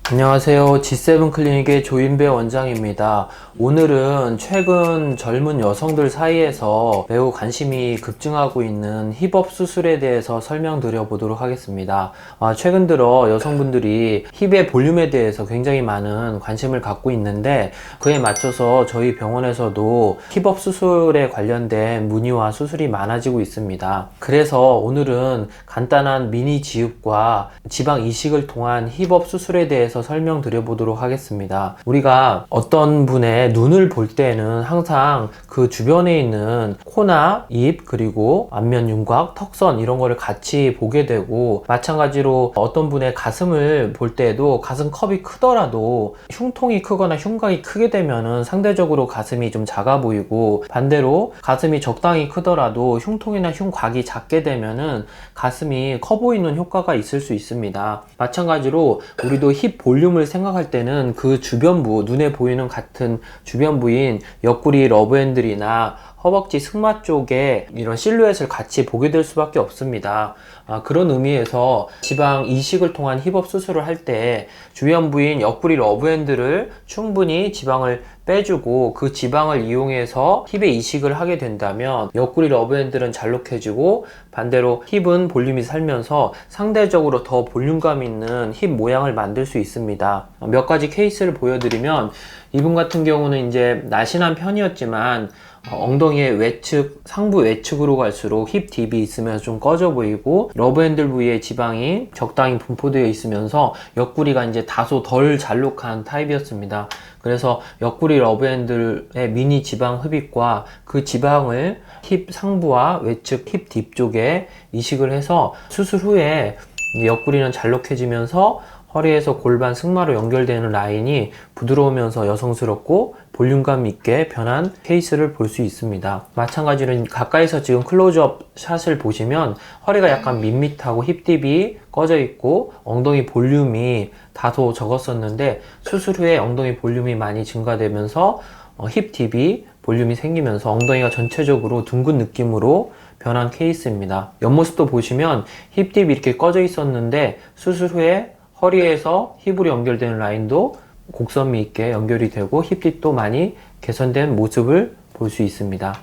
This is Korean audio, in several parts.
안녕하세요. G7 클리닉의 조인배 원장입니다. 오늘은 최근 젊은 여성들 사이에서 매우 관심이 급증하고 있는 힙업 수술에 대해서 설명드려 보도록 하겠습니다. 최근 들어 여성분들이 힙의 볼륨에 대해서 굉장히 많은 관심을 갖고 있는데, 그에 맞춰서 저희 병원에서도 힙업 수술에 관련된 문의와 수술이 많아지고 있습니다. 그래서 오늘은 간단한 미니 지읍과 지방 이식을 통한 힙업 수술에 대해서 설명드려 보도록 하겠습니다. 우리가 어떤 분의 눈을 볼 때는 항상 그 주변에 있는 코나 입, 그리고 안면 윤곽, 턱선 이런 거를 같이 보게 되고, 마찬가지로 어떤 분의 가슴을 볼 때도 가슴 컵이 크더라도 흉통이 크거나 흉곽이 크게 되면은 상대적으로 가슴이 좀 작아 보이고, 반대로 가슴이 적당히 크더라도 흉통이나 흉곽이 작게 되면은 가슴이 커 보이는 효과가 있을 수 있습니다. 마찬가지로 우리도 힙 볼륨을 생각할 때는 그 주변부, 눈에 보이는 같은 주변부인 옆구리 러브핸들이나 허벅지 승마 쪽에 이런 실루엣을 같이 보게 될 수밖에 없습니다. 그런 의미에서 지방 이식을 통한 힙업 수술을 할 때 주변부인 옆구리 러브핸들을 충분히 지방을 빼주고 그 지방을 이용해서 힙의 이식을 하게 된다면 옆구리 러브핸들은 잘록해지고, 반대로 힙은 볼륨이 살면서 상대적으로 더 볼륨감 있는 힙 모양을 만들 수 있습니다. 몇 가지 케이스를 보여드리면, 이분 같은 경우는 이제 날씬한 편이었지만 엉덩이의 외측, 상부 외측으로 갈수록 힙 딥이 있으면서 좀 꺼져 보이고, 러브핸들 부위에 지방이 적당히 분포되어 있으면서 옆구리가 이제 다소 덜 잘록한 타입이었습니다. 그래서 옆구리 러브핸들의 미니 지방 흡입과 그 지방을 힙 상부와 외측 힙 딥 쪽에 이식을 해서 수술 후에 옆구리는 잘록해지면서 허리에서 골반 승마로 연결되는 라인이 부드러우면서 여성스럽고 볼륨감 있게 변한 케이스를 볼 수 있습니다. 마찬가지로 가까이서 지금 클로즈업 샷을 보시면 허리가 약간 밋밋하고 힙딥이 꺼져 있고 엉덩이 볼륨이 다소 적었었는데, 수술 후에 엉덩이 볼륨이 많이 증가되면서 힙딥이 볼륨이 생기면서 엉덩이가 전체적으로 둥근 느낌으로 변한 케이스입니다. 옆모습도 보시면 힙딥이 이렇게 꺼져 있었는데 수술 후에 허리에서 힙으로 연결되는 라인도 곡선미 있게 연결이 되고 힙딥도 많이 개선된 모습을 볼 수 있습니다.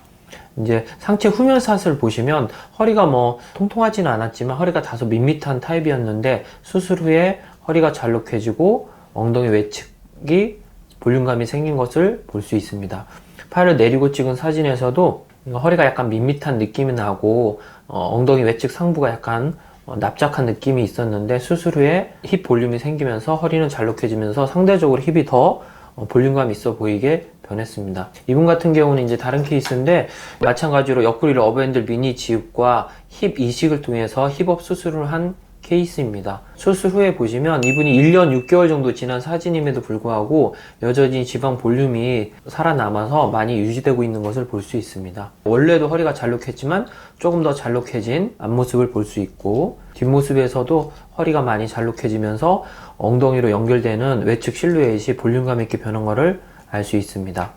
이제 상체 후면 샷을 보시면 허리가 통통하지는 않았지만 허리가 다소 밋밋한 타입이었는데 수술 후에 허리가 잘록해지고 엉덩이 외측이 볼륨감이 생긴 것을 볼 수 있습니다. 팔을 내리고 찍은 사진에서도 허리가 약간 밋밋한 느낌이 나고 엉덩이 외측 상부가 약간 납작한 느낌이 있었는데 수술 후에 힙 볼륨이 생기면서 허리는 잘록해지면서 상대적으로 힙이 더 볼륨감 있어 보이게 변했습니다. 이분 같은 경우는 이제 다른 케이스인데, 마찬가지로 옆구리 러브핸들 미니 지읍과 힙 이식을 통해서 힙업 수술을 한 케이스입니다. 수술 후에 보시면 이분이 1년 6개월 정도 지난 사진임에도 불구하고 여전히 지방 볼륨이 살아남아서 많이 유지되고 있는 것을 볼 수 있습니다. 원래도 허리가 잘록했지만 조금 더 잘록해진 앞모습을 볼 수 있고, 뒷모습에서도 허리가 많이 잘록해지면서 엉덩이로 연결되는 외측 실루엣이 볼륨감 있게 변한 것을 알 수 있습니다.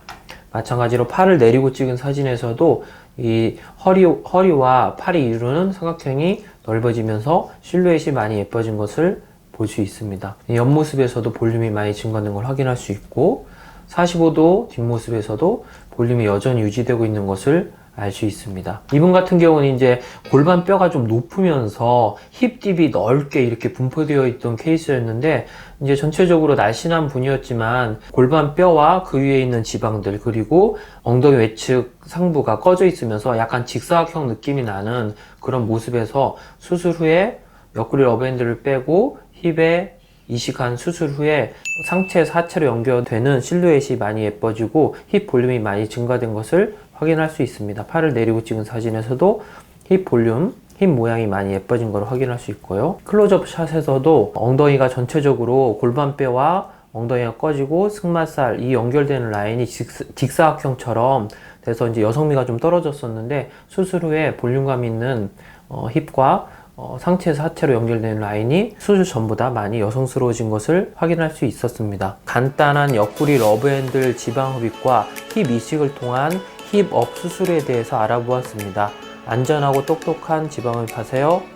마찬가지로 팔을 내리고 찍은 사진에서도 이 허리와 팔이 이루는 삼각형이 넓어지면서 실루엣이 많이 예뻐진 것을 볼 수 있습니다. 옆모습에서도 볼륨이 많이 증가된 걸 확인할 수 있고, 45도 뒷모습에서도 볼륨이 여전히 유지되고 있는 것을 알 수 있습니다. 이분 같은 경우는 이제 골반 뼈가 좀 높으면서 힙딥이 넓게 이렇게 분포되어 있던 케이스였는데, 이제 전체적으로 날씬한 분이었지만 골반 뼈와 그 위에 있는 지방들, 그리고 엉덩이 외측 상부가 꺼져 있으면서 약간 직사각형 느낌이 나는 그런 모습에서 수술 후에 옆구리 러브핸들을 빼고 힙에 이식한 수술 후에 상체 하체로 연결되는 실루엣이 많이 예뻐지고 힙 볼륨이 많이 증가된 것을 확인할 수 있습니다. 팔을 내리고 찍은 사진에서도 힙 볼륨, 힙 모양이 많이 예뻐진 걸 확인할 수 있고요. 클로즈업 샷에서도 엉덩이가 전체적으로 골반뼈와 엉덩이가 꺼지고 승마살, 이 연결되는 라인이 직사각형처럼 돼서 이제 여성미가 좀 떨어졌었는데, 수술 후에 볼륨감 있는 힙과 상체에서 하체로 연결되는 라인이 수술 전보다 많이 여성스러워진 것을 확인할 수 있었습니다. 간단한 옆구리 러브핸들 지방 흡입과 힙 이식을 통한 힙업 수술에 대해서 알아보았습니다. 안전하고 똑똑한 지방 흡입하세요.